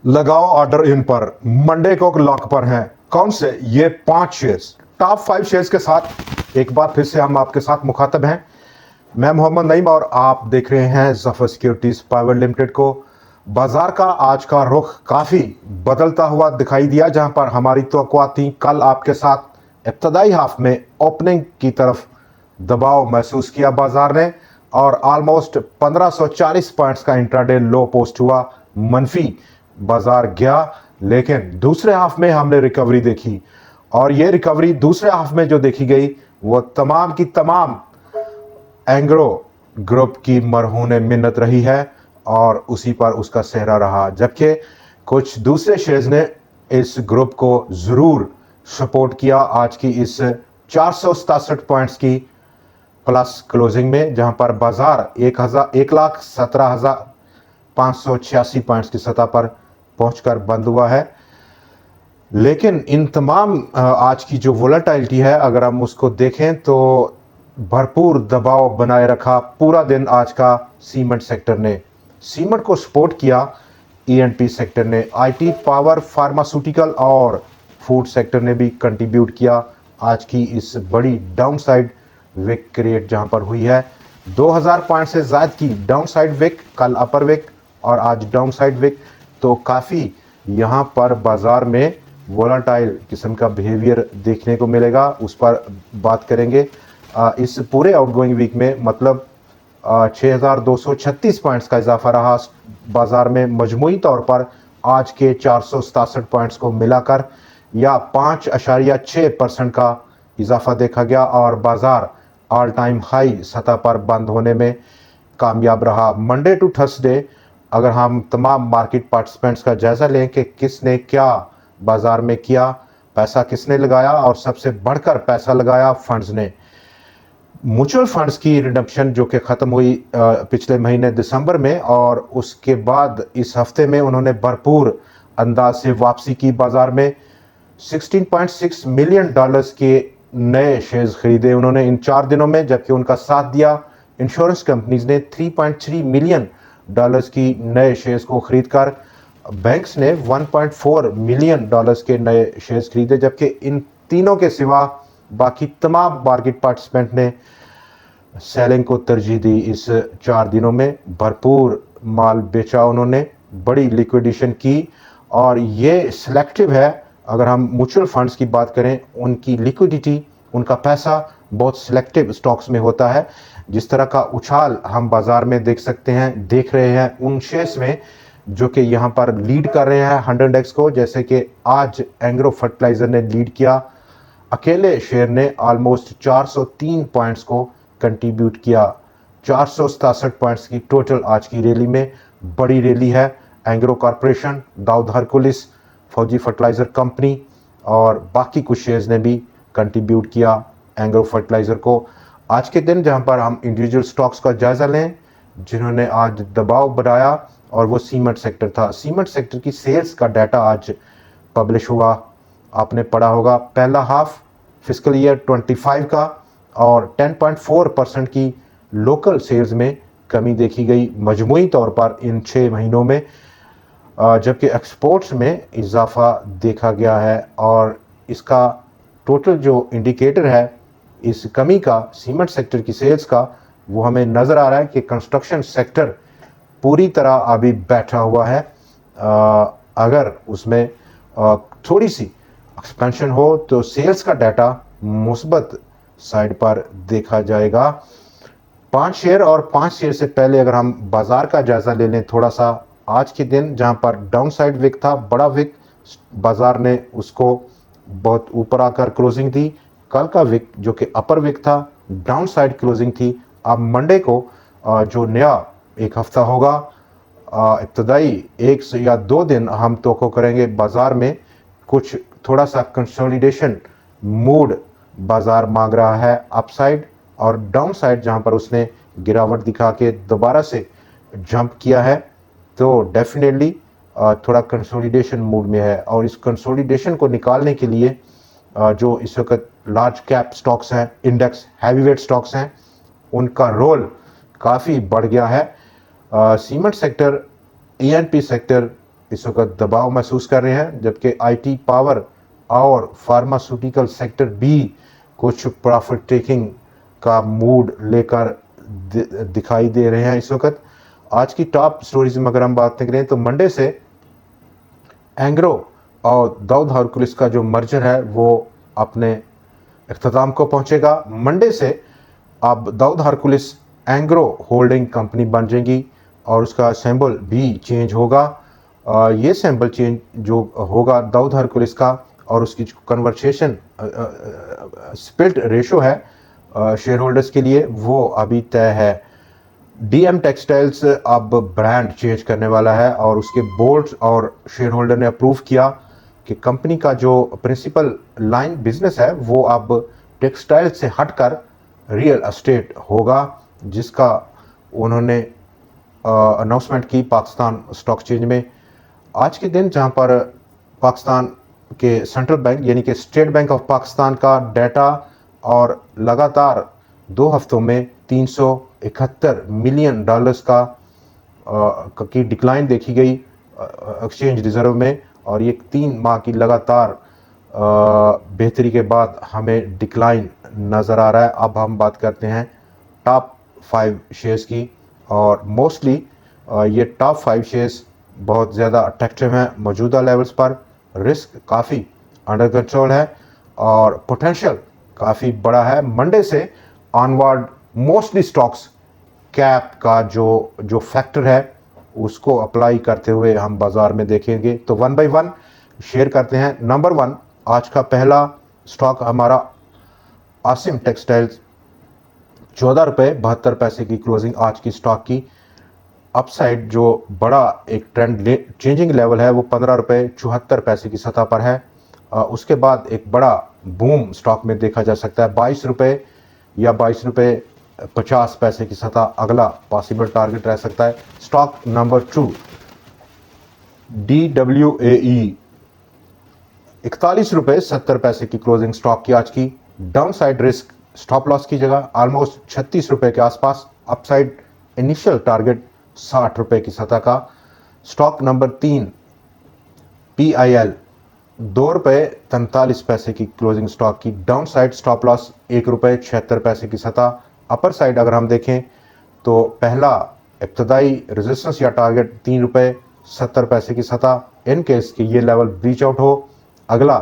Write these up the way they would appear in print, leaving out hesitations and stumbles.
लगाओ order in पर। Monday को लॉक पर हैं कौन से ये 5 शेयर्स, टॉप 5 शेयर्स के साथ एक बार फिर से हम आपके साथ मुखातब हैं। मैं मोहम्मद नईम और आप देख रहे हैं ज़फर सिक्योरिटीज प्राइवेट लिमिटेड को। बाजार का आज का रुख काफ़ी बदलता हुआ दिखाई दिया, जहां पर हमारी तवक्कुआत थी कल आपके साथ इब्तदाई हाफ में ओपनिंग की तरफ दबाव महसूस किया बाजार ने और ऑलमोस्ट 1540 पॉइंट्स का इंट्राडे लो पोस्ट हुआ, मनफी बाजार गया। लेकिन दूसरे हाफ में हमने रिकवरी देखी और ये रिकवरी दूसरे हाफ में जो देखी गई वो तमाम की तमाम एंग्रो ग्रुप की मरहून मिन्नत रही है और उसी पर उसका सेहरा रहा, जबकि कुछ दूसरे शेयर्स ने इस ग्रुप को ज़रूर सपोर्ट किया आज की इस 467 पॉइंट्स की प्लस क्लोजिंग में, जहां पर बाजार 1,17,586 पॉइंट्स की सतह पर पहुंचकर बंद हुआ है। लेकिन इन तमाम आज की जो वोलेटिलिटी है, अगर हम उसको देखें तो भरपूर दबाव बनाए रखा पूरा दिन आज का सीमेंट सेक्टर ने। सीमेंट को सपोर्ट किया ईएनपी सेक्टर ने, आईटी, पावर, फार्मास्यूटिकल और फूड सेक्टर ने भी कंट्रीब्यूट किया आज की इस बड़ी डाउनसाइड विक क्रिएट जहां पर हुई है। 2000 पॉइंट से ज़्यादा की डाउनसाइड विक, कल अपर विक और आज डाउनसाइड विक। तो काफ़ी यहाँ पर बाजार में वोलाटाइल किस्म का बिहेवियर देखने को मिलेगा, उस पर बात करेंगे। इस पूरे आउटगोइंग वीक में मतलब 6236 पॉइंट्स का इजाफा रहा बाजार में मजमूई तौर पर आज के 467 पॉइंट्स को मिलाकर, या 5.6% का इजाफा देखा गया और बाजार ऑल टाइम हाई सतह पर बंद होने में कामयाब रहा। मंडे टू थर्सडे अगर हम तमाम मार्केट पार्टिसिपेंट्स का जायज़ा लें कि किसने क्या बाजार में किया, पैसा किसने लगाया, और सबसे बढ़कर पैसा लगाया फंड्स ने। म्यूचुअल फंड्स की रिडम्पशन जो कि ख़त्म हुई पिछले महीने दिसंबर में, और उसके बाद इस हफ्ते में उन्होंने भरपूर अंदाज से वापसी की बाजार में। 16.6 मिलियन डॉलर्स के नए शेयर्स खरीदे उन्होंने इन 4 दिनों में, जबकि उनका साथ दिया इंश्योरेंस कंपनीज ने 3.3 मिलियन डॉलर्स की नए शेयर्स को खरीदकर। बैंक्स ने 1.4 मिलियन डॉलर्स के नए शेयर्स खरीदे, जबकि इन तीनों के सिवा बाकी तमाम मार्केट पार्टिसिपेंट ने सेलिंग को तरजीह दी। इस 4 दिनों में भरपूर माल बेचा उन्होंने, बड़ी लिक्विडेशन की, और ये सिलेक्टिव है। अगर हम म्यूचुअल फंड्स की बात करें, उनकी लिक्विडिटी, उनका पैसा बहुत सिलेक्टिव स्टॉक्स में होता है। जिस तरह का उछाल हम बाजार में देख रहे हैं उन शेयर्स में जो कि यहाँ पर लीड कर रहे हैं 100x को, जैसे कि आज एंग्रो फर्टिलाइजर ने लीड किया। अकेले शेयर ने ऑलमोस्ट 403 पॉइंट्स को कंट्रीब्यूट किया। 467 पॉइंट्स की टोटल आज की रैली में बड़ी रैली है। एंग्रो कॉरपोरेशन, दाऊद हरकुलिस, फौजी फर्टिलाइज़र कंपनी और बाकी कुछ शेयर्स ने भी कंट्रीब्यूट किया एंग्रो फर्टिलाइज़र को। आज के दिन जहां पर हम इंडिविजुअल स्टॉक्स का जायज़ा लें जिन्होंने आज दबाव बढ़ाया, और वो सीमेंट सेक्टर था। सीमेंट सेक्टर की सेल्स का डाटा आज पब्लिश हुआ, आपने पढ़ा होगा। पहला हाफ फिस्कल ईयर 25 का, और 10.4% की लोकल सेल्स में कमी देखी गई मजमूई तौर पर इन 6 महीनों में, जबकि एक्सपोर्ट्स में इजाफा देखा गया है। और इसका टोटल जो इंडिकेटर है इस कमी का सीमेंट सेक्टर की सेल्स का, वो हमें नज़र आ रहा है कि कंस्ट्रक्शन सेक्टर पूरी तरह अभी बैठा हुआ है। अगर उसमें थोड़ी सी एक्सपेंशन हो तो सेल्स का डाटा मुस्बत साइड पर देखा जाएगा। 5 शेयर और 5 शेयर से पहले अगर हम बाजार का जायज़ा ले लें थोड़ा सा, आज के दिन जहां पर डाउन साइड विक था, बड़ा विक, बाजार ने उसको बहुत ऊपर आकर क्लोजिंग दी। कल का विक जो कि अपर विक था, डाउन साइड क्लोजिंग थी। अब मंडे को जो नया एक हफ्ता होगा, इब्तदाई 1 या 2 दिन हम तवक्को करेंगे बाजार में कुछ थोड़ा सा कंसोलिडेशन मूड बाजार मांग रहा है अपसाइड, और डाउन साइड जहां पर उसने गिरावट दिखा के दोबारा से जंप किया है, तो डेफिनेटली थोड़ा कंसोलिडेशन मूड में है। और इस कंसोलिडेशन को निकालने के लिए जो इस वक्त लार्ज कैप स्टॉक्स हैं, इंडेक्स हैवीवेट स्टॉक्स हैं, उनका रोल काफ़ी बढ़ गया है। सीमेंट सेक्टर, ईएनपी सेक्टर, इस वक्त दबाव महसूस कर रहे हैं, जबकि आईटी, पावर और फार्मास्यूटिकल सेक्टर भी कुछ प्रॉफिट टेकिंग का मूड लेकर दिखाई दे रहे हैं इस वक्त। आज की टॉप स्टोरीज में अगर हम बात करें तो मंडे से एंग्रो और दाऊद हरकुलिस का जो मर्जर है वो अपने इख्तिताम को पहुंचेगा। मंडे से अब Dawood Hercules Engro holding company बन जाएगी और उसका सिंबल भी चेंज होगा। ये सिंबल चेंज जो होगा दाऊद हरकुलिस का और उसकी कन्वर्सेशन स्प्लिट रेशो है शेयर होल्डर्स के लिए, वो अभी तय है। डीएम टेक्सटाइल्स अब ब्रांड चेंज करने वाला है और उसके बोर्ड और शेयर होल्डर ने अप्रूव किया कि कंपनी का जो प्रिंसिपल लाइन बिजनेस है वो अब टेक्सटाइल से हटकर रियल एस्टेट होगा, जिसका उन्होंने अनाउंसमेंट की पाकिस्तान स्टॉक एक्सचेंज में आज के दिन, जहां पर पाकिस्तान के सेंट्रल बैंक यानी कि स्टेट बैंक ऑफ पाकिस्तान का डाटा और लगातार 2 हफ्तों में 371 मिलियन डॉलर्स की डिक्लाइन देखी गई एक्सचेंज रिजर्व में, और ये 3 माह की लगातार बेहतरी के बाद हमें डिक्लाइन नज़र आ रहा है। अब हम बात करते हैं टॉप 5 शेयर्स की, और मोस्टली ये टॉप 5 शेयर्स बहुत ज़्यादा अट्रैक्टिव हैं मौजूदा लेवल्स पर। रिस्क काफ़ी अंडर कंट्रोल है और पोटेंशियल काफ़ी बड़ा है। मंडे से ऑनवर्ड मोस्टली स्टॉक्स कैप का जो फैक्टर है उसको अप्लाई करते हुए हम बाजार में देखेंगे। तो 1 बाय 1 शेयर करते हैं। नंबर 1 आज का पहला स्टॉक हमारा आसिम टेक्सटाइल्स, 14 रुपये 72 पैसे की क्लोजिंग आज की स्टॉक की। अपसाइड जो बड़ा एक ट्रेंड चेंजिंग लेवल है वो 15 रुपये 74 पैसे की सतह पर है। उसके बाद एक बड़ा बूम स्टॉक में देखा जा सकता है। 22 रुपये या 22 रुपये 50 पैसे की सतह अगला पॉसिबल टारगेट रह सकता है। स्टॉक नंबर 2 DWAE, 41 रुपये 70 पैसे की क्लोजिंग स्टॉक की आज की। Down side risk stop loss की जगह ऑलमोस्ट 36 रुपये के आसपास, अपसाइड इनिशियल टारगेट 60 रुपये की सतह का। स्टॉक नंबर 3 PIL, 2 रुपये 43 पैसे की क्लोजिंग स्टॉक की। डाउन साइड स्टॉप लॉस 1 रुपये 76 पैसे की सतह। अपर साइड अगर हम देखें तो पहला इब्तदाई रेजिस्टेंस या टारगेट 3 रुपये 70 पैसे की सतह। इन केस कि ये लेवल ब्रीच आउट हो, अगला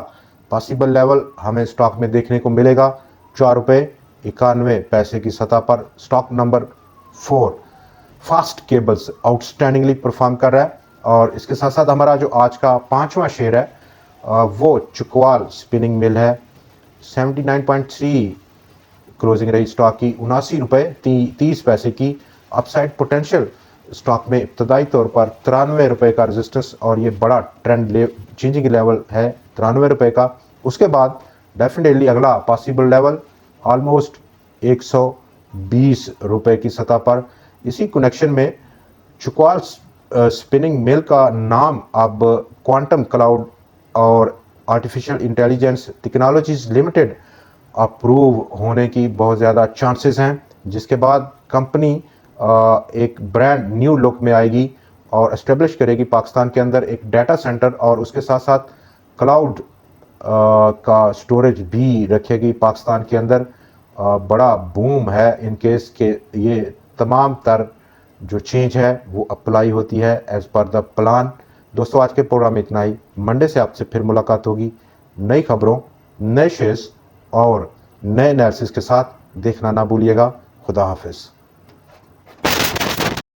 पॉसिबल लेवल हमें स्टॉक में देखने को मिलेगा 4 रुपये 91 पैसे की सतह पर। Stock number 4 fast cables outstandingly perform कर रहा है, और इसके साथ साथ हमारा जो आज का 5वां शेयर है वो चुकवाल स्पिनिंग मिल है। 79.3 क्लोजिंग रही स्टॉक की, 79 रुपये 30 पैसे की। अपसाइड पोटेंशियल स्टॉक में इब्तदाई तौर पर 93 रुपये का रेजिस्टेंस और ये बड़ा ट्रेंड चेंजिंग लेवल है 93 रुपये का। उसके बाद डेफिनेटली अगला पॉसिबल लेवल ऑलमोस्ट 120 रुपये की सतह पर। इसी कनेक्शन में चुकवाल स्पिनिंग मिल का नाम अब क्वांटम क्लाउड और artificial intelligence technologies limited approve होने की बहुत ज़्यादा चांसेस हैं, जिसके बाद कंपनी एक ब्रांड न्यू लुक में आएगी और एस्टेब्लिश करेगी पाकिस्तान के अंदर एक डाटा सेंटर, और उसके साथ साथ क्लाउड का स्टोरेज भी रखेगी पाकिस्तान के अंदर। बड़ा बूम है इन केस के ये तमाम तर जो चेंज है वो अप्लाई होती है एज पर द प्लान। दोस्तों आज के प्रोग्राम में इतना ही। मंडे से आपसे फिर मुलाकात होगी नई खबरों, नए शेयर्स और नए एनालिसिस के साथ। देखना ना भूलिएगा। खुदा हाफिज़।